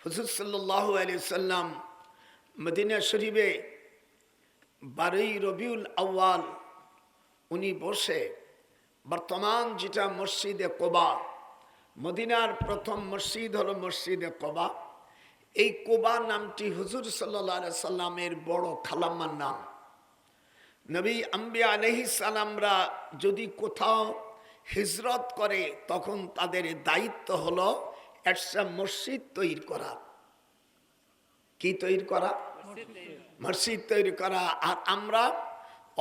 হুজুর সাল্লাল্লাহু আলাইহি সাল্লাম মদিনা শরীফে 12ই রবিউল আউয়াল উনি বসে বর্তমান যেটা মসজিদে কোবা, মদিনার প্রথম মসজিদ হলো মসজিদে কোবা। এই কোবা নামটি হুজুর সাল্লাল্লাহু আলাইহি সাল্লামের বড় খালাম্মার নাম। নবী আম্বিয়া আলাইহিস সালামরা যদি কোথাও হিজরত করে তখন তাদের দায়িত্ব হলো একটা মসজিদ তৈরি করা। কি তৈরি করা? মসজিদ তৈরি করা। আর আমরা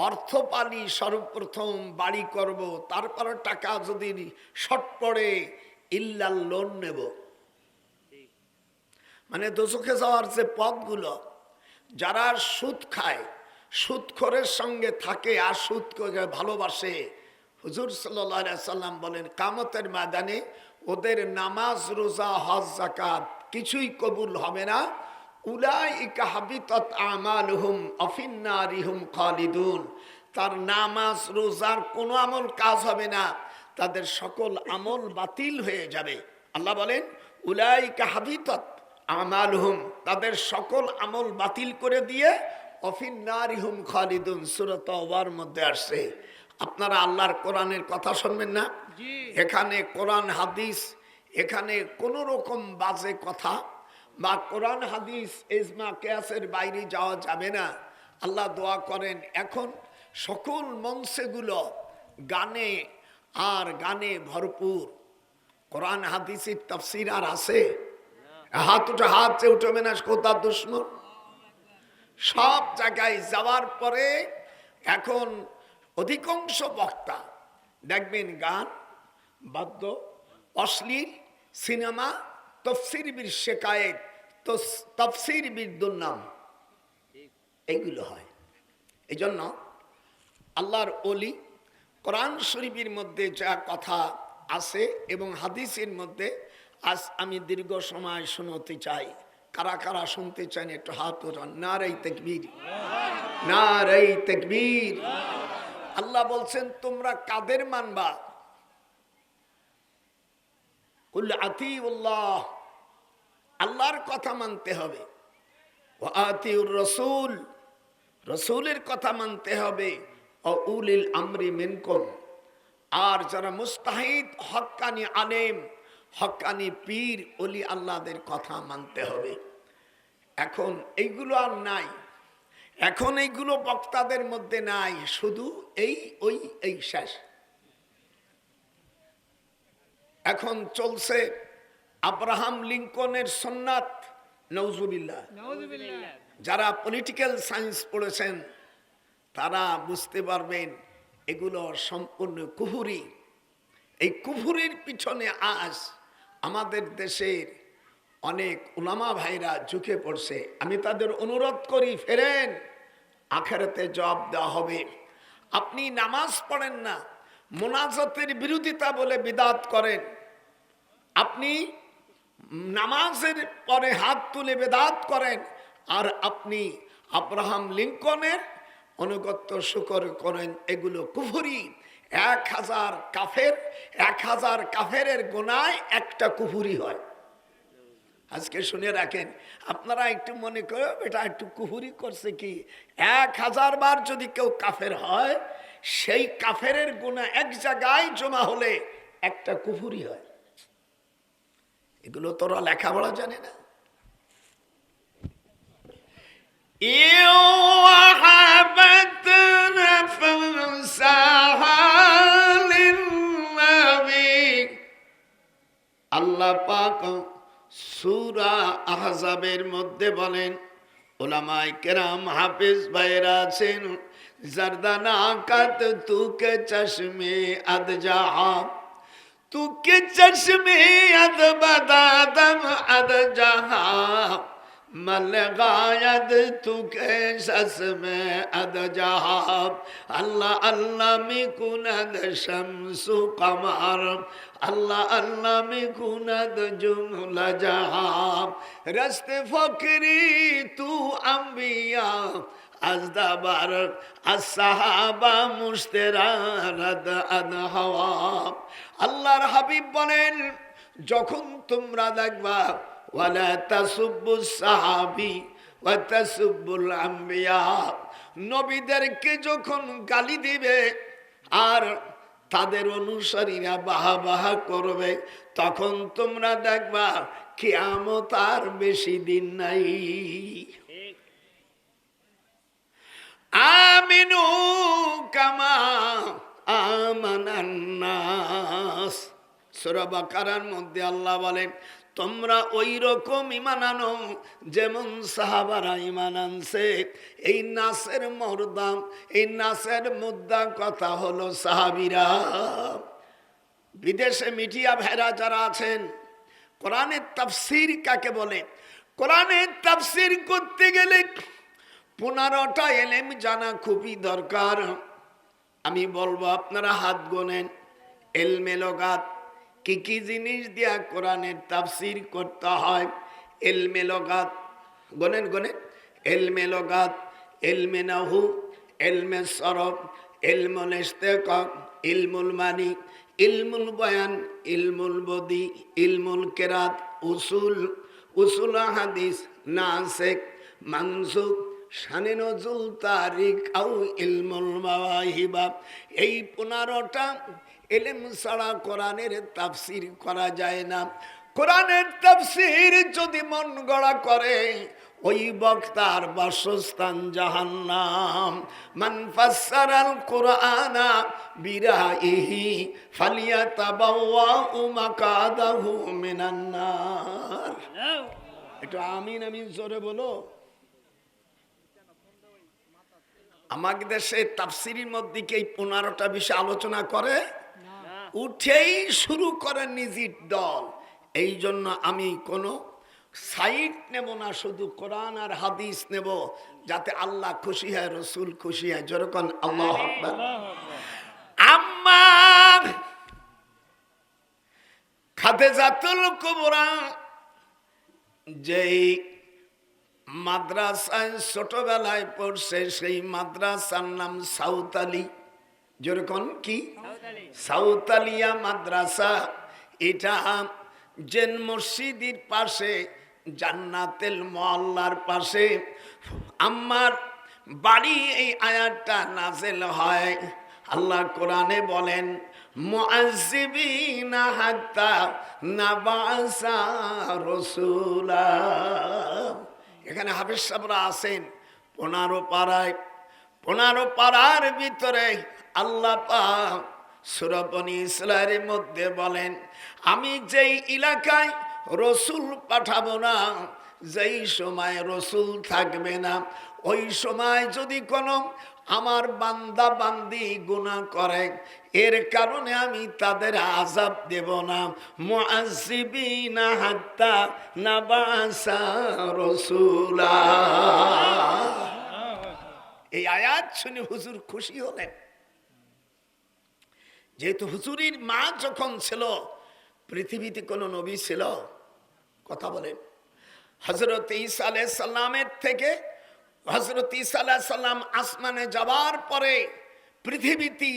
অর্থ পালি, সর্বপ্রথম বাড়ি করব, তারপর টাকা যদি শর্ট পড়ে ইল্লাল লোন নেব। মানে দোজখে যাওয়ার যে পথগুলো, যারা সুদ খায়, সুদখোরের সঙ্গে থাকে আর সুদকে ভালোবাসে, হুজুর সাল্লাল্লাহু আলাইহি সাল্লাম বলেন কিয়ামতের ময়দানে ওদের নামাজ, রোজা, হজ, যাকাত কিছুই কবুল হবে না। উলাইকা হাবিতাত আমালুহুম আফিন নারিহুম খালিদুন। তার নামাজ রোজার কোনো আমল কাজ হবে না, তাদের সকল আমল বাতিল হয়ে যাবে। আল্লাহ বলেন উলাইকা হাবিতাত আমালুহুম, তাদের সকল আমল বাতিল করে দিয়ে আফিন নারিহুম খালিদুন। সূরা তাওবার মধ্যে আসছে। আপনারা আল্লাহর কোরআনের কথা শুনবেন না? এখানে কোরআন হাদিস, এখানে কোনো রকম বাজে কথা বা কোরআন হাদিস ইজমা কিয়াসের বাইরে যাওয়া যাবে না। আল্লাহ দোয়া করেন এখন সকল মঞ্চেগুলো গানে আর গানে ভরপুর। কোরআন হাদিসের তাফসীর আর আছে? হাত উঠবে না কোথা দুশ্মন। সব জায়গায় যাওয়ার পরে এখন অধিকাংশ বক্তা দেখবেন গান, বাদ্য, অশ্লীল, সিনেমা, তফসির বীর শেকায়েত, তফসির বীর দুর্নাম, এইগুলো হয়। এই জন্য আল্লাহর ওলি কোরআন শরীফের মধ্যে যা কথা আছে এবং হাদিসের মধ্যে আজ আমি দীর্ঘ সময় শুনতে চাই। কারা কারা শুনতে চান একটু হাত উঠান। নারে তাকবীর, নারে তাকবীর। আল্লাহ বলছেন তোমরা কাদের মানবা? কুল আতিউল্লাহ, আল্লাহর কথা মানতে হবে। ওয়া আতিউর রাসূল, রাসূলের কথা মানতে হবে। ও উলিল আমরি মিনকুম, আর যারা মুস্তাহিদ হক্কানি আলেম, হক্কানি পীর, ওলি আল্লাহদের কথা মানতে হবে। এখন এইগুলো আর নাই, এখন এইগুলো বক্তাদের মধ্যে নাই, শুধু এই শেষ। এখন চলছে আব্রাহাম লিঙ্কনের সুন্নাত, নাউজুবিল্লাহ। যারা পলিটিক্যাল সায়েন্স পড়েছেন তারা বুঝতে পারবেন এগুলো সম্পূর্ণ কুফরি। এই কুফরির পিছনে আজ আমাদের দেশের অনেক উলামা ভাইরা ঝুঁকে পড়ছে। আমি তাদের অনুরোধ করি ফেরেন, আখেরাতে জবাব দেওয়া হবে। আপনি নামাজ পড়েন না, মুনাজাতের বিরোধিতা বলে বিদআত করেন। আপনি নামাজের পরে হাত তুলে বিদআত করেন, আর আপনি আব্রাহাম লিঙ্কনের অনুগত্য শুকর করেন, এগুলো কুফরি। 1000 কাফের, 1000 কাফেরের গুনায় একটা কুফরি হয়। আজকে শুনে রাখেন, আপনারা একটু মনে করেন এটা একটু কুফরি করছে কি? 1000 বার যদি কেউ কাফের হয়, সেই কাফেরের গুনাহ এক জায়গায় জমা হলে একটা কুফরি হয়। এগুলো তোরা লেখাপড়া জানে না। আল্লাহ পাক সূরা আহজাবের মধ্যে বলেন, উলামায়ে কেরাম হাফেজ ভাইরা আছেন, জর্দানা কাত তুকে চশমে আদ জাহা, তুকে চশমে আদ বাদাদম আদ জাহা, মল গায়দ তুকে চশমে আদ জাহা। আল্লাহ আল্লাহ মে কুনাদ শামসু কমার, আল্লাহ আল্লাহ মে কুনাদ জুমলা জাহা। রস্তে ফকরি তু আম্বিয়া আজদাবার আসহাবা মুশতারাদ আদ হাওয়া। আল্লাহর হাবিব বলেন, যখন তোমরা দেখবা ওয়ালা তাসুব্বুস সাহাবী ওয়া তাসুব্বুল আম্বিয়া। নবীদেরকে যখন গালি দিবে আর তাদের অনুসারীরা বাহা বাহা করবে, তখন তোমরা দেখবা কিয়ামত আর বেশি দিন নাই। আমিনু কামা আমানান নাস। সূরা বাকারার মধ্যে আল্লাহ বলেন, তোমরা ওই রকম ঈমান আনো যেমন সাহাবারা ঈমান আনছে। এই নাসের মুর্দা, এই নাসের মুদ্দা কথা হলো সাহাবীরা। বিদেশে মিডিয়া ভাইরা যারা আছেন, কোরআনের তাফসীর কাকে বলে? কোরআনের তাফসীর করতে গেলে 15টা এলেম জানা খুবই দরকার। আমি বলবো আপনারা হাত গোনেন। এলমে লগাত, কি কি জিনিস দিয়া কোরআনের তাফসীর করতে হয়? এলমে লগাত গোনেন গোনেন। এলমে লগাত, এলমে নাহু, এলমে সরফ, ইলমুল ইশতিকাক, ইলমুল মানি, ইলমুল বয়ান, ইলমুল বদি, ইলমুল কিরাত, উসুল হাদিস, নাসিক, মানসুখ, শানে নজুল, তারিখ, আও ইলমুল মাওয়াহিবা। এই 15টা এলেম ছাড়া কোরআনের তাফসীর করা যায় না। কোরআনের তাফসীর যদি মন গড়া করে, ওই বক্তার বাসস্থান জাহান্নাম। মান ফাসসারাল কুরআনা বিরাইহি ফালিয়াতাবাওয়াউ মাকাদাহু মিনান নার। এটা আমিন আমিন জোরে বলো। আমাদের দেশে তাফসীরের মধ্যে কি 15টা বিষয় আলোচনা করে? উঠেই শুরু করে নিজের দল। এই জন্য আমি কোনো সাইড নেব না, শুধু কোরআন আর হাদিস নেব, যাতে আল্লাহ খুশি হয়, রসুল খুশি হয়। যেরকম আল্লাহু আকবার। আম্মা খাদিজাতুল কুবরা যেই মাদ্রাসায় ছোটবেলায় পড়ছে, সেই মাদ্রাসার নাম সাউতালি। যেরকম কি সাউতালিয়া মাদ্রাসা। এটা জেন মসজিদের পাশে, জান্নাতুল মুআল্লার পাশে আমার বাড়ি। এই আয়াতটা নাযিল হয়, আল্লাহ কোরআনে বলেন, মুআজ্জিবিনা হাত্তা নাবাসা রাসূলা। এখানে হাফেজ সাহেবরা আছেন 15 পাড়ায়। 15 পাড়ার ভিতরে আল্লাহ পাক সূরা বনী ইসরাঈলের মধ্যে বলেন, আমি যেই এলাকায় রসুল পাঠাবো না, যেই সময় রসুল থাকবে না, ওই সময় যদি কোনো আমার বান্দা বান্দি গুনাহ করে, এর কারণে আমি তাদের আযাব দেব না। মুআজ্জিবিনা হাত্তা নাবাসা রাসূলা। এই আয়াত শুনে হুজুর খুশি হলেন। যেহেতু হুজুরের মা যখন ছিল, পৃথিবীতে কোন নবী ছিল? কথা বলেন। হযরত ঈসা আলাইহিস সালামের থেকে হযরত ঈসা আলাইহিস সালাম আসমানে যাওয়ার পরে পৃথিবীতে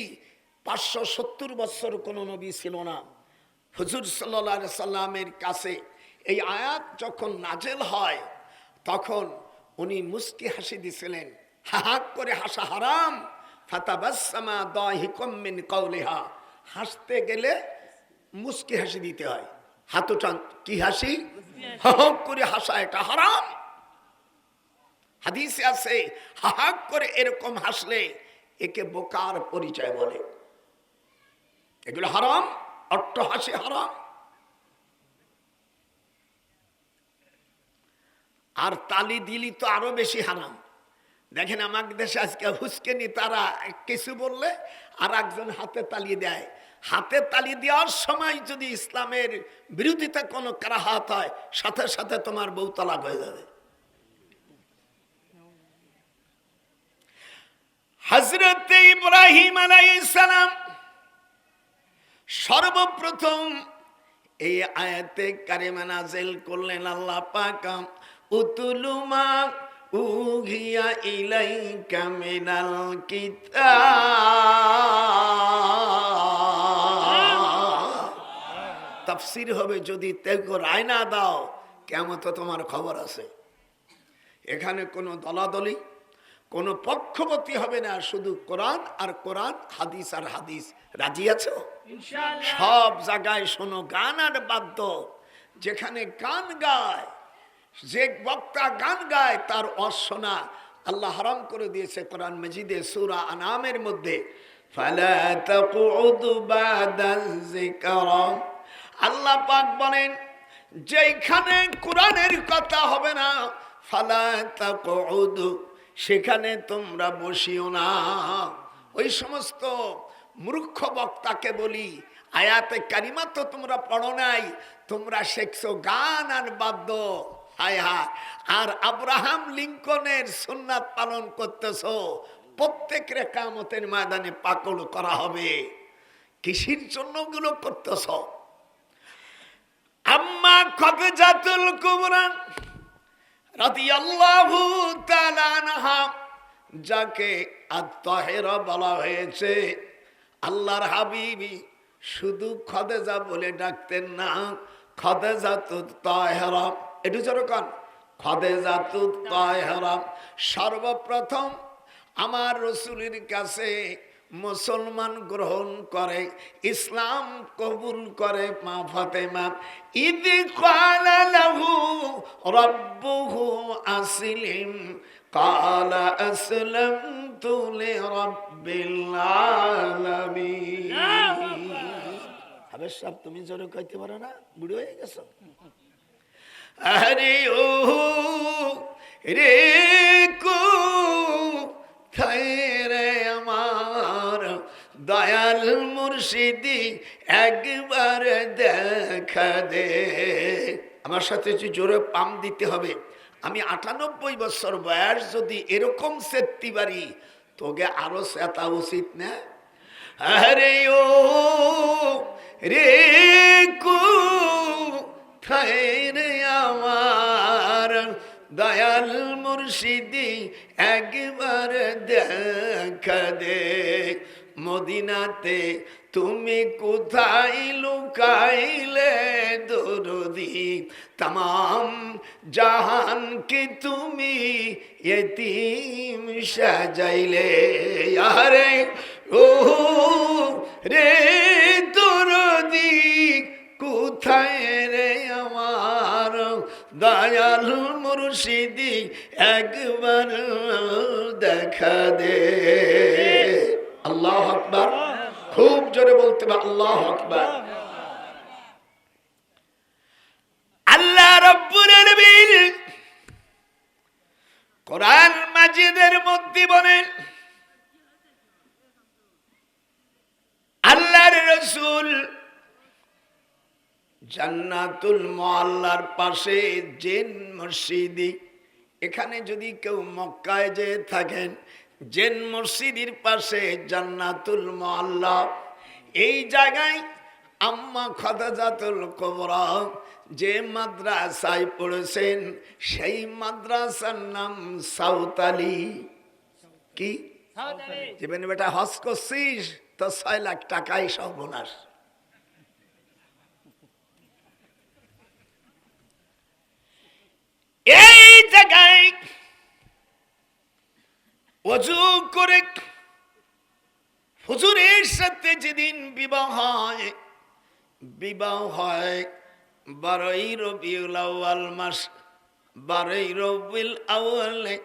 570 বছর কোন নবী ছিল না। হুজুর সাল্লাল্লাহু আলাইহি সাল্লামের কাছে এই আয়াত যখন নাজেল হয়, তখন উনি মুস্কি হাসি দিছিলেন। হাহাক করে হাসা হারাম। ফাতাবাসসামা দাহিকুম মিন কাওলিহা। হাসতে গেলে মুস্কি হাসি দিতে হয়। হাতটান কি হাসি? হাহাক করে হাসা এটা হারাম। হাদিসে আছে, হাহাক করে এরকম হাসলে একে বোকার পরিচয় বলে। এগুলো হারাম, অট্টহাসি হারাম। আর তালি দিলি তো আরো বেশি হারাম। দেখেন আমাদের দেশে আজকে হুস্কেনি, তারা কিছু বললে আর একজন হাতে তালি দেয়। হাতে তালি দেওয়ার সময় যদি ইসলামের বিরোধিতা কোনো কারাহাত হয়, সাথে সাথে তোমার বউ তালাক হয়ে যাবে। হযরত ইব্রাহিম আলাইহিস সালাম সর্বপ্রথম এই আয়াতে কারিমা নাযিল করলেন। আল্লাহ পাক উতুলু মা উহিয়া ইলাইকা মিনাল কিতাব। তাফসীর হবে, যদি তেগো রায় না দাও কেমন তো তোমার খবর আছে। এখানে কোনো দলাদলি, কোনো পক্ষপাতী হবে না, শুধু কোরআন আর কোরআন, হাদিস আর হাদিস। রাজি আছো? সব জায়গায় শোনো গান আর বাদ্য। যেখানে গান গায়, যে বক্তা গান গায় তার অশোনা আল্লাহ হারাম করে দিয়েছে কোরআন মাজিদে সূরা আনামের মধ্যে। ফালা তাকুদু বাদাল যিকরা, আল্লাহ পাক বলেন যেখানে কোরআনের কথা হবে না, ফালা তাকুদু, সেখানে তোমরা বসিও না। ওই সমস্ত মূর্খ বক্তাকে বলি, আয়াতে কারিমা তো তোমরা পড়ো নাই, তোমরা শিখছো গান আর বাদ্য। হায় হায়, আর আব্রাহাম লিঙ্কনের সুন্নাত পালন করতেছো। প্রত্যেকের কিয়ামতের ময়দানে পাকল করা হবে। কিসের জন্য গুলো করতেছ? আম্মা খাদিজাতুল কুবরা রাদিয়াল্লাহু তাআলা আনহা, যাকে আত-তাহেরা বলা হয়েছে, আল্লাহর হাবিবি শুধু খাদিজা বলে ডাকতেন না, খাদিজাতুত তাহেরা। একটু জোরে কোন, খাদিজাতুত তাহেরা। সর্বপ্রথম আমার রাসূলের কাছে মুসলমান গ্রহণ করে, ইসলাম কবুল করে মা ফাতেমা। ইদ ক্বালা লাহু রাব্বুহু আসলিম ক্বালা আসলামতু লিরাব্বিল আলামিন। আবে সব তুমি জোরে কইতে পারো না, বুড়ো হয়ে গেছো। আরে ও রে কো থাইরে আমার দয়াল মুর্শিদি, একবার দেখা দে। আমার সাথে জোরে পাম দিতে হবে। আমি 98 বছর বয়স, যদি এরকম সেত্তি পারি, তোকে আরো সেতা উচিত না? আরে ও রে কু থাইরে আমার দয়াল মুর্শিদি, একবার দেখা দে। মদিনাতে তুমি কোথায় লুকাইলে দরদি, तमाम জাহান কি তুমি यतीम সাজাইলে। আরে ও রে দরদি, কোথায় রে আমার দয়াল মুর্শিদি, একবার দেখা দে। আল্লাহু আকবার। খুব জোরে বলতে হবে আল্লাহু আকবার। আল্লাহ রাব্বুল আলামিন কোরআন মাজিদের মধ্যে বলেন, আল্লাহর রাসূল জান্নাতুল মুআল্লার পাশে জেন মসজিদি, এখানে যদি কেউ মক্কায় যেয়ে থাকেন, জেন মসজিদের পাশে জান্নাতুল মুআল্লা, এই জায়গায় আম্মা খাদিজাতুল কুবরা যে মাদ্রাসায় পড়েছেন, সেই মাদ্রাসার নাম সাউতালি। কি জীবনে বেটা হজ করছিস তো 6 লাখ টাকাই সর্বনাশ। এই জায়গায় ওযু করে হুজুরের সাথে যেদিন বিবাহ হয় 12ই রবিউল আউয়াল মাস, 12ই রবিউল আউয়ালে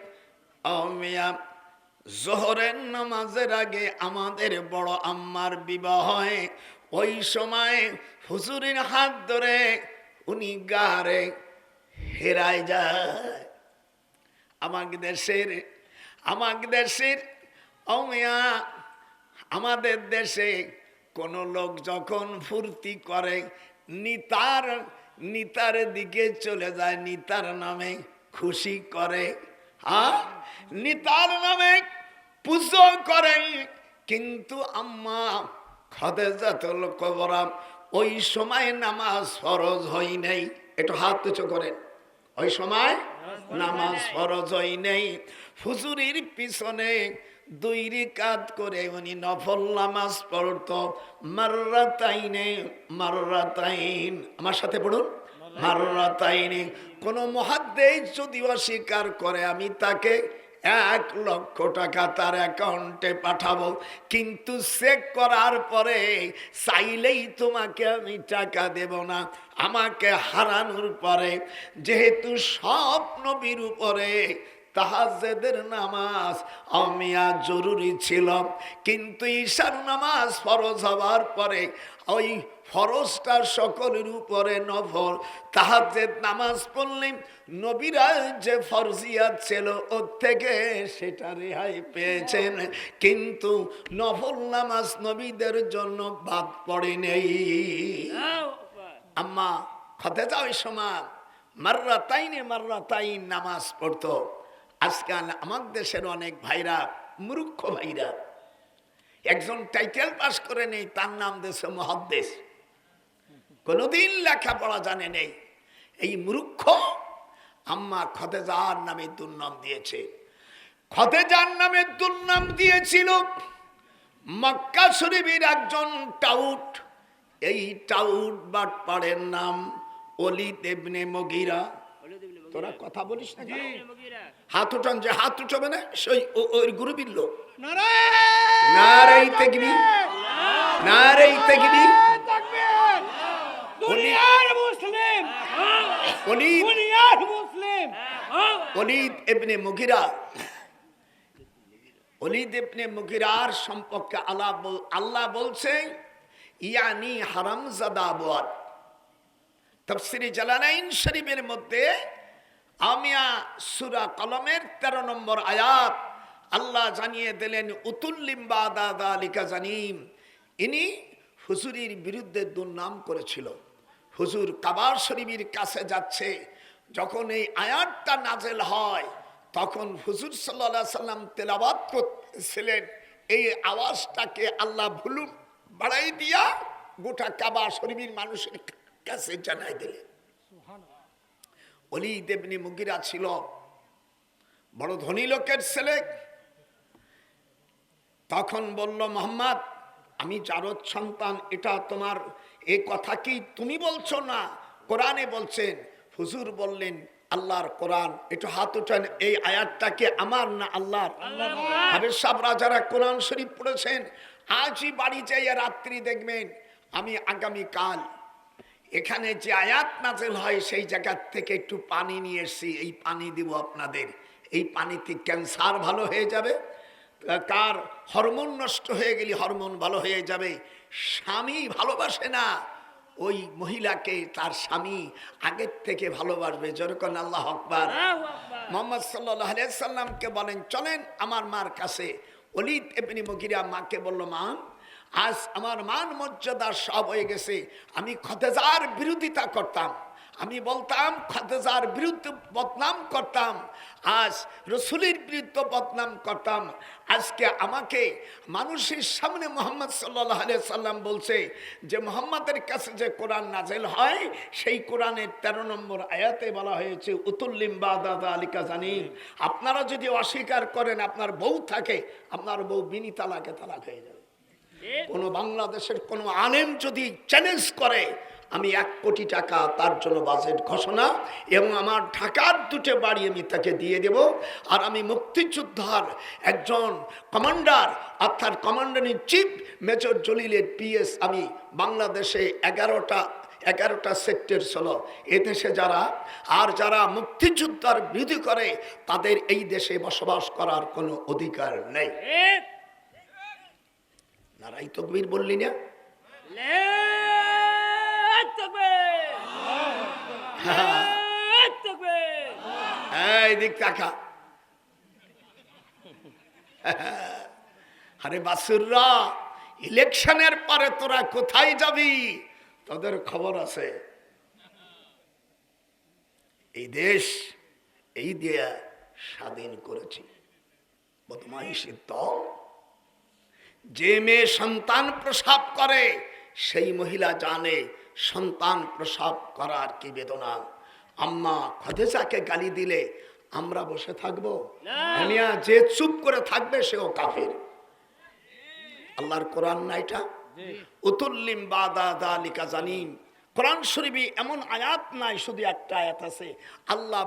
আমিয়া জোহরের নামাজের আগে আমাদের বড় আম্মার বিবাহ হয়। ওই সময় হুজুরের হাত ধরে উনি গারে হেরায় যায়। আমাদের দেশের অমিয়া, আমাদের দেশে কোন লোক যখন ফুর্তি করে, নিতার দিকে চলে যায়, নিতার নামে খুশি করে, হ্যাঁ নিতার নামে পুজো করে। কিন্তু আম্মা খাদিজাতুল কুবরা ওই সময় নামাজ ফরজ হয় নাই। একটু হাত উঁচু করেন। ওই সময় নামাজ ফরজ হয় নাই। হুজুরের পিছনে 2 রাকাত করে উনি নফল নামাজ পড়তো, মাররাতাইন। আমার সাথে পড়ুন, মাররাতাইনি। কোন মুহাদ্দিস যদি অস্বীকার করে আমি তাকে 1,00,000 টাকা তার অ্যাকাউন্টে পাঠাবো, কিন্তু চেক করার পরে চাইলেই তোমাকে আমি টাকা দেব না। আমাকে হারানোর পরে যেহেতু সব নবীর উপরে তাহাজ্জুদের নামাজ আমিয়া জরুরি ছিল, কিন্তু ঈশার নামাজ ফরজ হওয়ার পরে ওই ফরজটা সকলের উপরে নফল। তাহাজ্জুদ নামাজ পড়লে নবীরা যে ফরজিয়াত ছিল ওর থেকে সেটা রেহাই পেয়েছেন, কিন্তু নফল নামাজ নবীদের জন্য বাদ পড়ে নেই। আম্মা খাদিজা ওই সময় মাররাতাইন নামাজ পড়তো। আজকাল আমার দেশের অনেক ভাইরা মূর্খ ভাইরা একজন টাইটেল পাস করে নেই, তার নাম দেশে মুহাদ্দিস, কোনদিন লেখাপড়া জানে নেই। এই মূর্খ আম্মা খাদিজার নামে দুর্নাম দিয়েছে। খাদিজার নামে দুর্নাম দিয়েছিল মক্কা শরীফের একজন টাউট। এই টাউট বাটপাড়ের নাম ওলীদ ইবনে মুগীরা। তোরা কথা বলিস না, হাত উঠান, যে হাত উঠাবে না সেই ওই গ্রুপের লোক। নারায়ে তাকবীর, নারায়ে তাকবীর। দুনিয়ার মুসলিম, দুনিয়ার মুসলিম ওলীদ ইবনে মুগীরা। ওলীদ ইবনে মুগীরার সম্পর্কে আল্লাহ বলছে ইয়ানি হারামজাদা বুয়াদ। তাফসীরে জালালাইন শরীফের মধ্যে আমিয়া সূরা কলমের 13 নম্বর আয়াত আল্লাহ জানিয়ে দিলেন উতুল্লিম বাদা যালিকা জানিম। ইনি হুজুরের বিরুদ্ধে দুর্নাম করেছিল। হুজুর কাবা শরীফের কাছে যাচ্ছে, যখন এই আয়াতটা নাজেল হয় তখন হুজুর সাল্লাল্লাহু আলাইহি সাল্লাম তেলাওয়াত করছিলেন। এই আওয়াজটাকে আল্লাহ ভলিউম বাড়াই দিয়া গোটা কাবা শরীফের মানুষের কাছে জানাই দিলেন। ওলীদ ইবনে মুগীরা ছিল বড় ধনী লোকের ছেলে। তখন বলল মুহাম্মদ আমি জারদ সন্তান, এটা তোমার এই কথা কি তুমি বলছো না, কোরআনে বলছেন। হুজুর বললেন আল্লাহর কোরআন, একটু হাত উঠান। এই আয়াতটা কি আমার না আল্লাহর? হাফেজ সাহেবরা যারা কোরআন শরীফ পড়েছেন আজই বাড়ি যাইয়া রাত্রি দেখবেন আমি আগামীকাল এখানে যে আয়াত নাযিল হয় সেই জায়গা থেকে একটু পানি নিয়ে এসেছি। এই পানি দিব আপনাদের। এই পানিতে ক্যান্সার ভালো হয়ে যাবে, কার হরমোন নষ্ট হয়ে গেলে হরমোন ভালো হয়ে যাবে। স্বামী ভালোবাসে না ওই মহিলাকে, তার স্বামী আগের থেকে ভালোবাসবে। যেরকম আল্লাহ আকবার। মুহাম্মদ সাল্লাল্লাহু আলাইহি সাল্লামকে বলেন চলেন আমার মার কাছে। ওলীদ ইবনে মুগীরা মাকে বলল মা আজ আমার মান মর্যাদা সব হয়ে গেছে। আমি খাদিজার বিরোধিতা করতাম, আমি বলতাম খাদিজার বিরুদ্ধে বদনাম করতাম, আজ রাসূলের বিরুদ্ধে বদনাম করতাম। আজকে আমাকে মানুষের সামনে মুহাম্মদ সাল্লাল্লাহু আলাইহি সাল্লাম বলছে যে মুহাম্মাদের কাছে যে কোরআন নাযিল হয় সেই কোরআনের 13 নম্বর আয়াতে বলা হয়েছে উতুল্লিম বাদা যালিকা জানিম। আপনারা যদি অস্বীকার করেন, আপনার বউ থাকে, আপনার বউ বিনি তালাকে তালাক হয়ে যাবে। কোন বাংলাদেশের কোন আলেম যদি চ্যালেঞ্জ করে আমি 1 কোটি টাকা তার জন্য বাজেট ঘোষণা এবং আমার ঢাকার 2টে বাড়ি আমি তাকে দিয়ে দেব। আর আমি মুক্তিযোদ্ধার একজন কমান্ডার অর্থাৎ কমান্ডার ইন চিফ মেজর জলিলের পিএস আমি বাংলাদেশে 11টা সেক্টর ছিল। এদেশে যারা মুক্তিযোদ্ধার বিরোধী করে তাদের এই দেশে বসবাস করার কোনো অধিকার নেই। নারায়ে তাকবীর বললি না? এই দিক তাকা। আরে বাসুররা, ইলেকশনের পরে তোরা কোথায় যাবি তোদের খবর আছে। এই দেশ এই দিয়ে স্বাধীন করেছি। বদমাইশের দল। যে মেয়ে সন্তান প্রসব করে সেই মহিলা জানে সন্তান প্রসব করার কি বেদনা। আম্মা খাদিজাকে গালি দিলে আমরা বসে থাকবো? যে চুপ করে থাকবে সেও কাফের। আল্লাহর কোরআন না এটা? উতুল্লিম বাদা যালিকা জানিম। কোরআন শরীফে এমন আয়াত নাই, শুধু একটা আয়াত আছে। আল্লাহ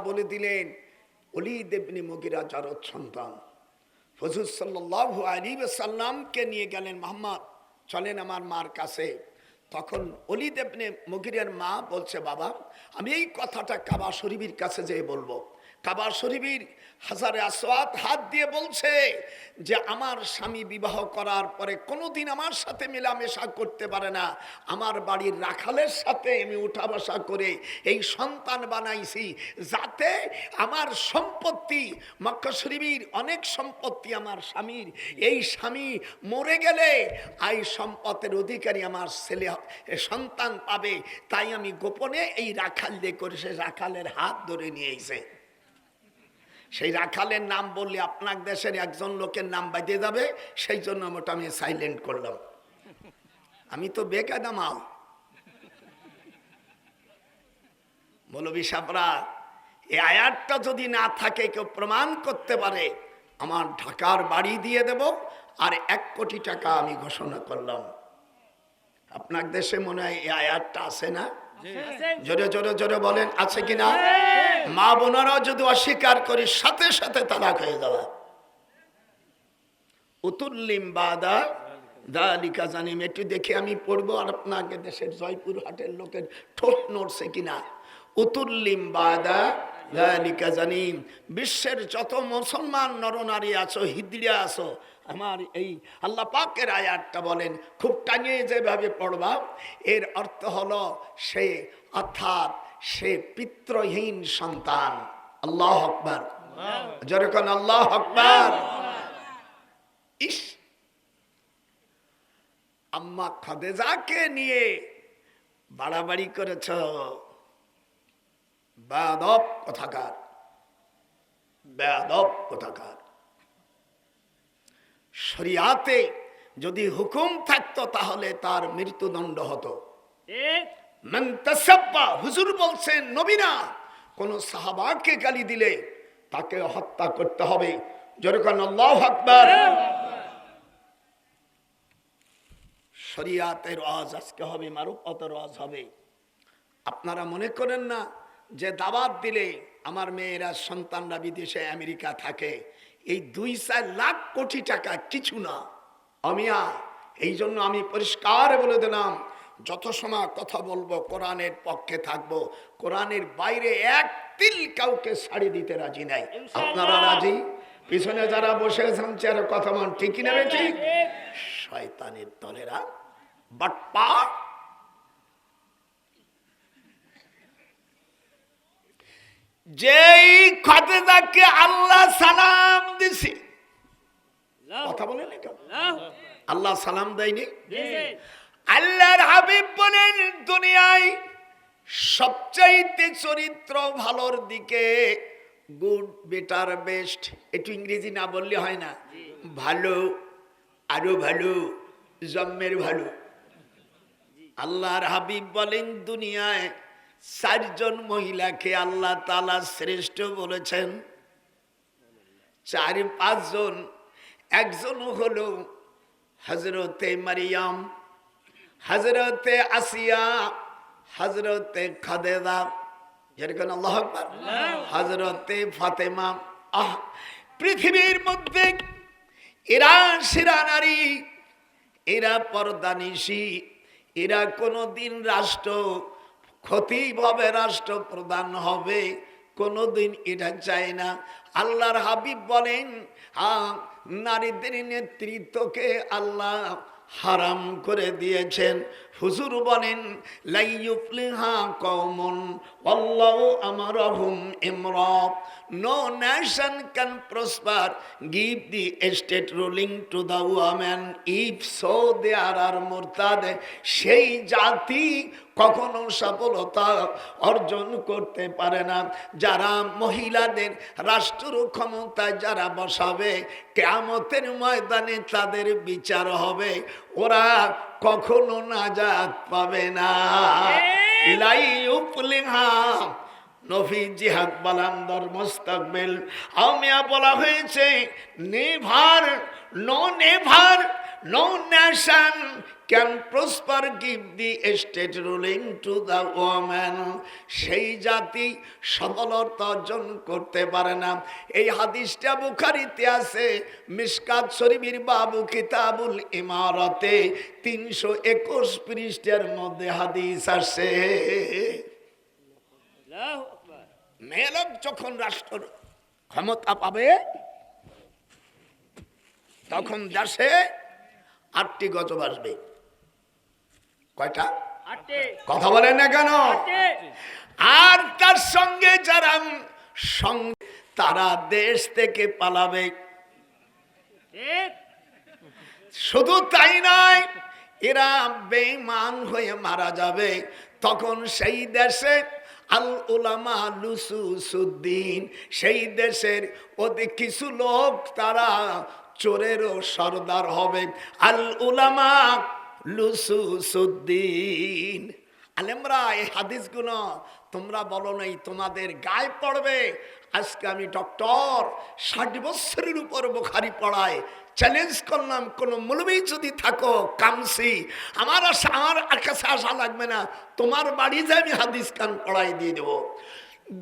বলে দিলেন ওলীদ ইবনে মুগীরা যার সন্তান। হুজুর সাল্লাল্লাহু আলাইহি ওয়াসাল্লামকে নিয়ে গেলেন, মুহাম্মদ চলেন আমার মার কাছে। তখন ওলীদ ইবনে মুগীরার মা বলছে, বাবা আমি এই কথাটা কাবা শরীফের কাছে যেয়ে বলবো। কাবা শরীফের হাজারে আসওয়াদ হাত দিয়ে বলছে যে আমার স্বামী বিবাহ করার পরে কোনোদিন আমার সাথে মেলামেশা করতে পারে না, আমার বাড়ির রাখালের সাথে আমি উঠা বসা করে এই সন্তান বানাইছি, যাতে আমার সম্পত্তি, মক্কা শরীফের অনেক সম্পত্তি আমার স্বামীর, এই স্বামী মরে গেলে এই সম্পদের অধিকারী আমার ছেলে সন্তান পাবে। তাই আমি গোপনে এই রাখাল দিয়ে করে সে রাখালের হাত ধরে নিয়েছে। সেই রাখালের নাম বললে আপনার দেশের একজন লোকের নাম বাজে যাবে, সেই জন্য ওটা আমি সাইলেন্ট করলাম। আমি তো বেকায়দা মাল। মৌলভী সাহেবরা, এই আয়াতটা যদি না থাকে কেউ প্রমাণ করতে পারে, আমার ঢাকার বাড়ি দিয়ে দেব, আর 1 কোটি টাকা আমি ঘোষণা করলাম। আপনার দেশে মনে হয় এই আয়াতটা আছে না? জোরে জোরে জোরে বলেন, আছে কিনা? মা বোনেরাও যদি অস্বীকার করি, সাথে সাথে তালাক হয়ে যাওয়া। উতুল্লিম বাদা দালিকা জানিম, একটু দেখে আমি পড়বো, আর আপনাকে দেশের জয়পুর হাটের লোকের ঠোঁট নড়ছে কিনা। উতুল্লিম বাদা দালিকা জানিম, বিশ্বের যত মুসলমান নরনারী আছো, হিজড়া আছো, আমার এই আল্লাহ পাকের আয়াতটা বলেন, খুব টাঙিয়ে যেভাবে পড়বা, এর অর্থ হলো সে, অর্থাৎ সে পিতৃহীন সন্তান। আল্লাহু আকবার, যেরকম আল্লাহু আকবার। ইস, আম্মা খাদিজাকে নিয়ে বাড়াবাড়ি করেছ, বেয়াদব কোথাকার, বেয়াদব কোথাকার। শরিয়াতে যদি হুকুম থাকতো তাহলে তার মৃত্যুদণ্ড হতো। হুজুর বলছেন, নবী না, কোন সাহাবাকে গালি দিলে তাকে হত্যা করতে হবে। যেরকম আল্লাহু আকবার। শরিয়াতের ওয়াজ আজকে হবে, মারুফতের ওয়াজ হবে। আপনারা মনে করেন না যে দাওয়াত দিলে আমার মেয়েরা সন্তানরা বিদেশে আমেরিকা থাকে, এই 2-4 লাখ কোটি টাকা কিছু না অমিয়া। এই জন্য আমি পরিষ্কার বলে দিলাম, যত সময় কথা বলবো কোরআনের পক্ষে থাকবো, কোরআনের বাইরে এক তিল কাউকে ছাড়ি দিতে রাজি নাই। আপনারা রাজি? পিছনে যারা বসে আছেন চেয়ারে কথা মান, ঠিকই নেবে? ঠিক। শয়তানের দলেরা, বাটপা। যেই খাদিজাকে আল্লাহ সালাম দিছে, কথা বলেন না কেন? আল্লাহ সালাম দেয়নি? আল্লাহর হাবিব বলেন, দুনিয়ায় সবচাইতে চরিত্র ভালোর দিকে, গুড, বেটার, বেস্ট, একটু ইংরেজি না বললে হয় না, ভালো, আরো ভালো, জন্মের ভালো। আল্লাহর হাবিব বলেন, দুনিয়ায় 4 জন মহিলাকে আল্লাহ তাআলা শ্রেষ্ঠ বলেছেন। 4-5 জন। একজন হলো হযরতে মারিয়াম, হযরতে আসিয়া, হযরতে খাদিজা, যেরকম আল্লাহু আকবার, হযরতে ফাতেমা। পৃথিবীর মধ্যে এরা সেরা নারী, এরা পর্দানিশী, এরা কোনদিন রাষ্ট্র খতিব হবে, রাষ্ট্র প্রধান হবে, কোনদিন এটা চায় না। আল্লাহর হাবিব বলেন, নারীদের নেতৃত্বকে আল্লাহ হারাম করে দিয়েছেন। হুজুর বলেন, লা ইউফলিহা কওমুন আল্লাহু আমারহুম ইমরাত, no nation can prosper, give the estate ruling to the woman, if so they are murtad। সেই জাতি কখনো সফলতা অর্জন করতে পারে না যারা মহিলাদের রাষ্ট্র ক্ষমতায় যারা বসাবে, কিয়ামতের ময়দানে তাদের বিচার হবে, ওরা কখনো নাজাত পাবে না। লা ইউফলিহা নফি জিহাদ বালান্দর মুস্তাকবিল আমিয়া বলা হয়েছে, never, no never, No nation can prosper give the state ruling to the woman. সেই জাতি সফলতা অর্জন করতে পারে না। এই হাদিসটা বুখারীতে আছে, মিশকাত শরীফের বাবু কিতাবুল ইমারতে 321 পৃষ্ঠার মধ্যে হাদিস আছে। মেয়েলোক যখন রাষ্ট্র ক্ষমতা পাবে তখন দেশে 8টি গজব আসবে। কয়টা? কথা বলেন না কেন? আর তার সঙ্গে যারা তারা দেশ থেকে পালাবে। শুধু তাই নয়, এরা বেঈমান হয়ে মারা যাবে। তখন সেই দেশে আল উলামা লুসুসুদ্দিন, সেই দেশের ওদের কিছু লোক তারা চোরেরও সর্দার হবে। আল উলামা লুসুসুদ্দিন। আলেমরা এই হাদিসগুলো তোমরা বলো নাই তোমাদের গায়ে পড়বে। আজকে আমি ডক্টর 60 বছরের উপর বুখারী পড়াই, চ্যালেঞ্জ করলাম কোন মৌলবী যদি থাকো কামসি, আমার কাছে আসা লাগবে না, তোমার বাড়ি যে আমি হাদিস কান পড়াই দিয়ে দেব।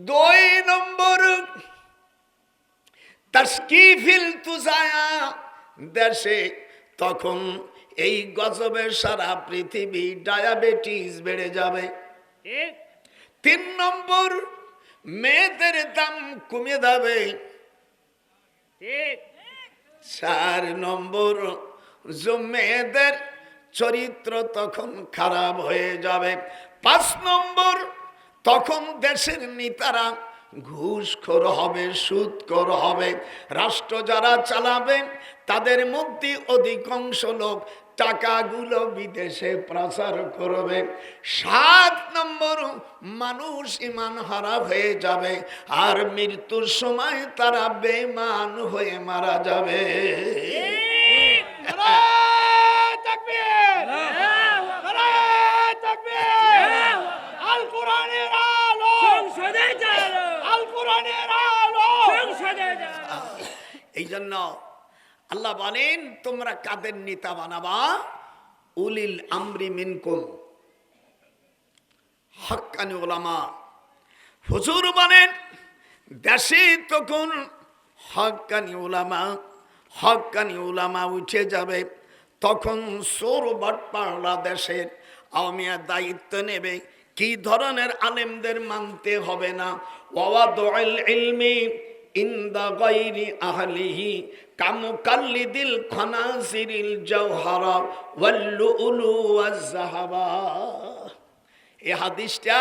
2 নম্বর, তাসকিফিল তুজায়া, দেশে তখন এই গজবে সারা পৃথিবী ডায়াবেটিস বেড়ে যাবে। 3 নম্বর, মেয়েদের দাম কমে যাবে। 4 নম্বর, মেয়েদের চরিত্র তখন খারাপ হয়ে যাবে। 5 নম্বর, তখন দেশের নেতারা ঘুষখোর হবে, সুদখোর হবে। রাষ্ট্র যারা চালাবে তাদের মধ্যে অধিকাংশ লোক টাকাগুলো বিদেশে প্রচার করবে। 7 নম্বর, মানুষ ঈমান হারা হয়ে যাবে আর মৃত্যুর সময় তারা বেঈমান হয়ে মারা যাবে। এই জন্য আল্লাহ বলেন তোমরা কাদের নেতা বানাবা? উলিল আমরি মিনকুম, হাক্কানি উলামা। হুজুর বলেন দেশে তখন হাক্কানি উলামা উঠে যাবে। তখন চোর বাটপাড়া দেশের আওয়ামিয়া দায়িত্ব নেবে। কি ধরনের আলেমদের মানতে হবে না? ওয়াদাউল ইলমি ইনদা গায়রি আহলিহি কামুকাল্লিদিল খানাসিরিল জাওহারা ওয়াল লুলু ওয়াজ যাহাবা। এই হাদিসটা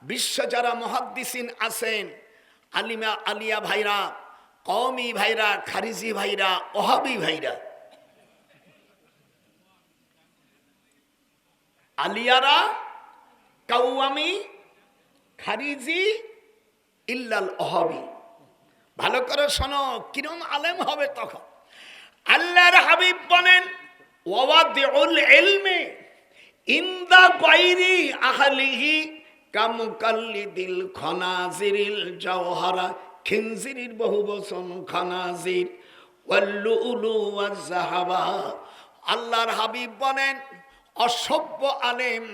বিশ্ব যারা মুহাদ্দিসিন আছেন, আলিমা আলিয়া ভাইরা, কওমি ভাইরা, খারিজি ভাইরা, ওহাবি ভাইরা, আলিয়ারা, কাওয়ামি, খারিজি, ইল্লাল ওহাবি। ভালো করে শোনো, কিরম আলেম হবে তখন। আল্লাহর হাবিব বলেন ওয়াদিউল ইলমি ইনদা গায়রি আহলিহি কামুকাল্লিদিল খানাজিরিল জাওহারা। খিনজিরির বহু বচন খানাজির, ওয়াল লুলু ওয়াজ যাহাবা। আল্লাহর হাবিব বলেন অসভ্য আলেম,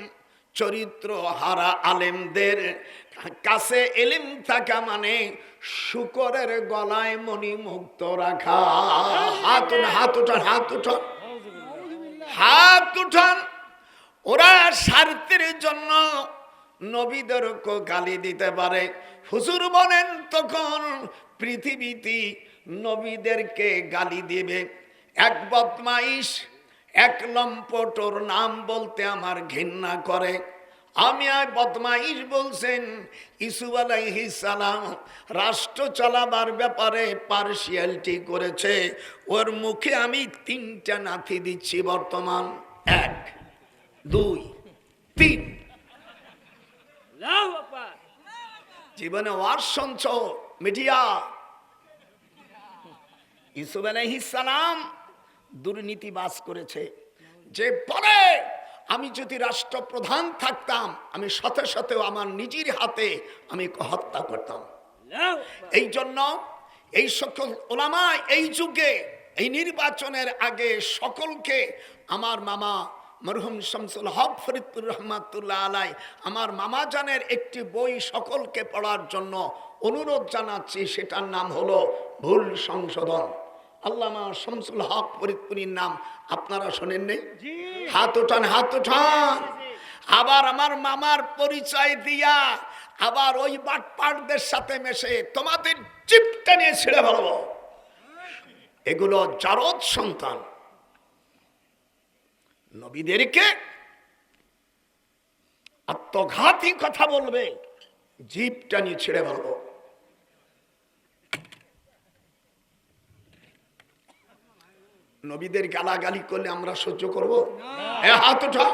চরিত্র হারা আলেমদের কাছে এলিম থাকা মানে শুকরের গলায় মণি মুক্ত রাখা। হাত উঠান, হাত উঠান। ওরা স্বার্থের জন্য নবীদেরকে গালি দিতে পারে। হুজুর বলেন তখন পৃথিবীতে নবীদেরকে গালি দিবে এক বদমাইশ, এক লম্পটোর নাম বলতে আমার ঘৃণা করে। আমি আর বদমাইশ বলছেন ইসুফ আলাইহিস সালাম রাষ্ট্র চালাবার ব্যাপারে পার্সিয়ালিটি করেছে। ওর মুখে আমি 3টা নাথি দিচ্ছি বর্তমান, 1, 2, 3। জীবনে ওয়াজ শুনছ মিডিয়া। ইসুফ আলাইহিস সালাম দুর্নীতিবাজ করেছে, যে পরে আমি যদি রাষ্ট্রপ্রধান থাকতাম আমি সাথে সাথেও আমার নিজের হাতে আমি হত্যা করতাম। এই জন্য এই সকল উলামা এই যুগে এই নির্বাচনের আগে সকলকে আমার মামা মরহুম শামসুল হক ফরিদপুর রহমাতুল্লাহ আলাই আমার মামা জানের একটি বই সকলকে পড়ার জন্য অনুরোধ জানাচ্ছি। সেটার নাম হলো ভুল সংশোধন। আল্লামা শামসুল হক ফরিদপুরীর নাম আপনারা শোনেন নেই? হাত উঠান, হাত উঠান। আবার আমার মামার পরিচয় দিয়া আবার ওই বাটপাড়দের সাথে মেশে তোমাদের চিপটা নিয়ে ছেড়ে ভালো। এগুলো জারদ সন্তান। নবীদেরকে আত্মঘাতী কথা বলবে, জিপটা নিয়ে ছেড়ে ভালো। নবীদের গালাগালি করলে আমরা সহ্য করব? হাত উঠা।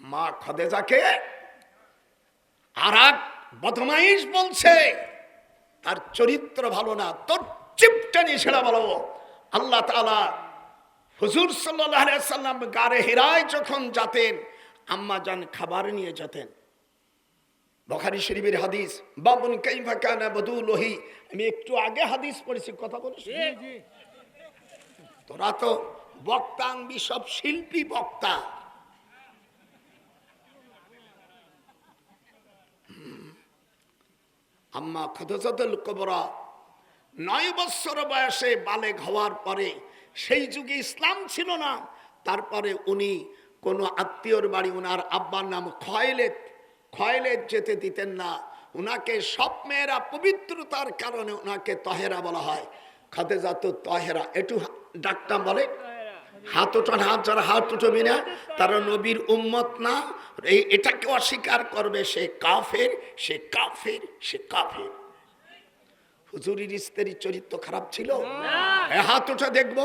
মা খাদিজাকে আর এক বদমাইশ বলছে তার চরিত্র ভালো না, তোর চিপটা নিয়ে ছেড়ে ভালো। আল্লাহ তাআলা হুজুর সাল্লাল্লাহু আলাইহি সাল্লাম গারে হিরায় যখন যেতেন আম্মা জান খাবার নিয়ে যেতেন। বুখারী শরীফের হাদিস, বাবুন কাইফা কানা বদুলহি। আমি একটু আগে হাদিস পড়েছি, কথা বলিস। তোরা তো বক্তা আনবি, সব শিল্পী বক্তা। আম্মা খাদিজাতুল কুবরা 9 বছর বয়সে বালেগ হওয়ার পরে, সেই যুগে ইসলাম ছিল না, তারপরে উনি কোনো আত্মীয়র বাড়ি, উনার আব্বার নাম খয়লেদ, খয়লেদ যেতে দিতেন না উনাকে। সব মেয়েরা পবিত্রতার কারণে উনাকে তহেরা বলা হয়। খাদিজাতুত তহেরা। একটু ডাকটা বলে হাত উঠান, হাত যারা হাত উঠবি না তারা নবীর উম্মত না। এটাকে অস্বীকার করবে সে কাফের, সে কাফের, সে কাফের। হুজুরির স্ত্রীর চরিত্র খারাপ ছিল? হাত উঠে দেখবো।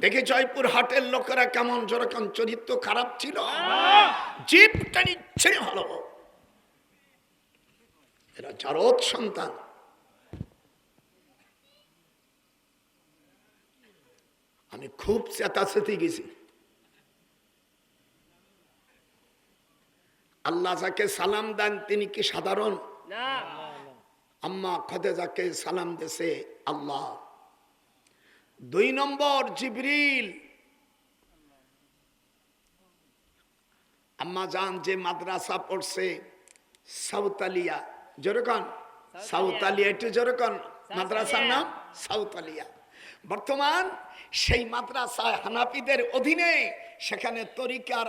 দেখে জয়পুর হাটের লোকেরা কেমন যেরকম চরিত্র খারাপ ছিল, জিপটা নিচ্ছে ভালো। এরা জারদ সন্তান। আমি খুব চেতাচেতি গেছি। আল্লাহ যাকে সালাম দেন তিনি কি সাধারণ? আম্মা খাদিজাকে সালাম দেছে আল্লাহ। 2 নম্বর জিবরিল। আম্মা জান যে মাদ্রাসা পড়ছে সাউতালিয়া, যেরকম সাউতালিয়া, একটু যেরকম মাদ্রাসার নাম সাউতালিয়া। বর্তমান সেই মাদ্রাসায় হানাফিদের অধীনে, সেখানে তরিকার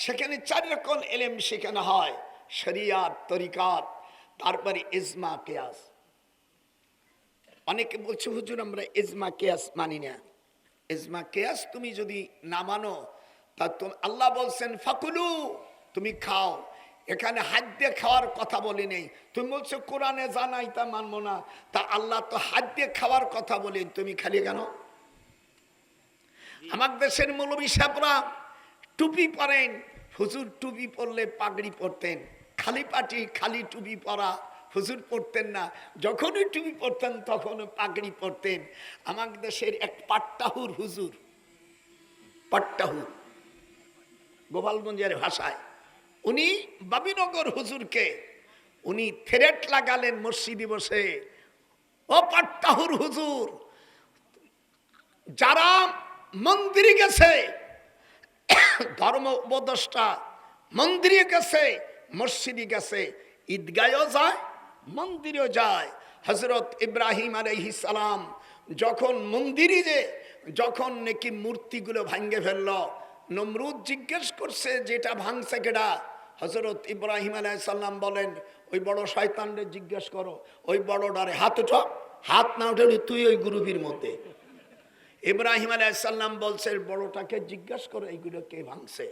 সেখানে 4 রকম ইলম শেখানো হয়, শরিয়াত, তরিকাত, তারপরে ইজমা কিয়াস। অনেকে বলছে হুজুর আমরা ইজমা কিয়াস মানি না। ইজমা কিয়াস তুমি যদি না মানো তা আল্লাহ বলছেন ফাকুলু, তুমি খাও। এখানে হাত দিয়ে খাওয়ার কথা বলি নেই। তুমি বলছো কোরআনে জানাই তা মানবো না, তা আল্লাহ তো হাত দিয়ে খাওয়ার কথা বলেন, তুমি খালি কেন? আমার দেশের মৌলবী সাহেবরা টুপি পরেন, হুজুর টুপি পরলে পাগড়ি পরতেন। খালি পাটি খালি টুপি পরা হুজুর পরতেন না, যখনই টুপি পরতেন তখন পাগড়ি পরতেন। আমার দেশের এক পাট্টাহুর হুজুর, পাট্টাহুর গোপালগঞ্জের ভাষায়, উনি বাবিনগর হুজুরকে উনি থ্রেট লাগালেন মসজিদে বসে, ও পাট্টাহুর হুজুর, যারা মন্দিরে গেছে, ধর্ম উপদেষ্টা মন্দিরে গেছে, মসজিদে গেছে, ঈদগাহেও যায়, মন্দিরেও যায়। হযরত ইব্রাহিম আলাইহিস সালাম যখন মন্দিরে যে যখন নাকি মূর্তিগুলো ভাঙ্গে ফেলল, নমরুদ জিজ্ঞেস করছে যেটা ভাঙছে কেডা? হযরত ইব্রাহিম আলাইহিস সালাম বলেন ওই বড় শয়তানরে জিজ্ঞেস করো, ওই বড়টারে। হাত উঠো, হাত না উঠে তুই ওই গ্রুপের মধ্যে। ইব্রাহিম আলাইহিস সালাম বলছে বড়টাকে জিজ্ঞেস করো এইগুলো কে ভাঙছে।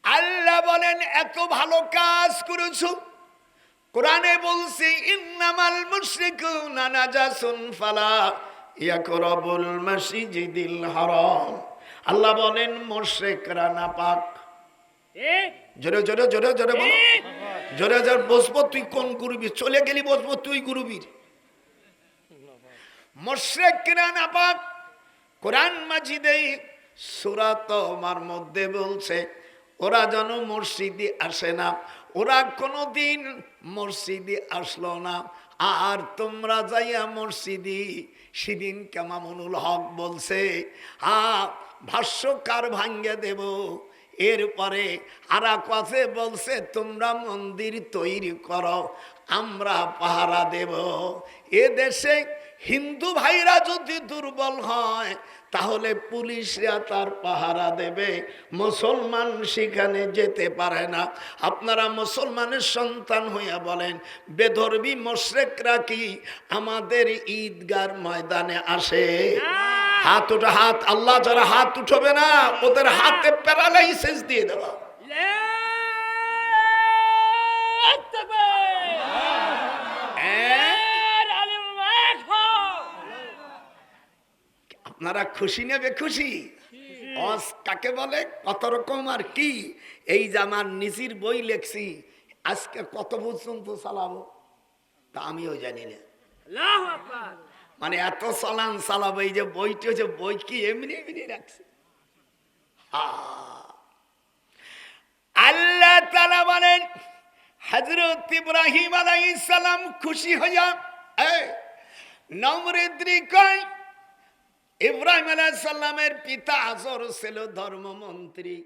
আল্লাহ বলেন এত ভালো কাজ করেছো, কোরআনে বলছে ইন্নামাল মুশরিকুনা নাজাসুন ফালা ইয়াকরাবুল মাসজিদিল হারাম। আল্লাহ বলেন মুশরিকরা নাপাক। জোরে জোরে জোরে জোরে বলো, জোরে জোরে। বসবো তুই কোন গ্রুপে চলে গেলি, বসবো তুই গ্রুপের। মুশরিকরা নাপাক। কোরআন মাজিদে সূরা তওবার মধ্যে বলছে ওরা যেন মসজিদে আসে না, ওরা কোনোদিন মসজিদে আসলো না। আর তোমরা যাইয়া মসজিদি, সেদিন মামুনুল হক বলছে ভাষ্যকার ভাঙ্গে দেব। এরপরে আর কাছে বলছে তোমরা মন্দির তৈরি করো, আমরা পাহারা দেব। এ দেশে হিন্দু ভাইরা যদি দুর্বল হয় তাহলে পুলিশরা তার পাহারা দেবে, মুসলমান সেখানে যেতে পারে না। আপনারা মুসলমানের সন্তান হইয়া বলেন, বেধর্মী মুশরিকরা কি আমাদের ঈদগার ময়দানে আসে? হাত উঠা, হাত। আল্লাহ যারা হাত উঠবে না ওদের হাতে প্যারালাইসিস দিয়ে দেওয়া। আপনারা খুশি নেবে? খুশি কাকে বলে? কত রকম আর কি। এই যে আমার নিজের বই লেখছি, আজকে কত পর্যন্ত চালাবো তা আমিও জানি না। মানে এত চালান চালাবো, এই যে বইটি হচ্ছে, বই কি এমনি এমনি রাখছে? আল্লাহ তাআলা বলেন হযরত ইব্রাহিম আলাইহিস সালাম খুশি হইয়া নমরুদকে কয়, ইব্রাহিম আলাইহিস সালামের পিতা আজর ছিল ধর্মমন্ত্রী।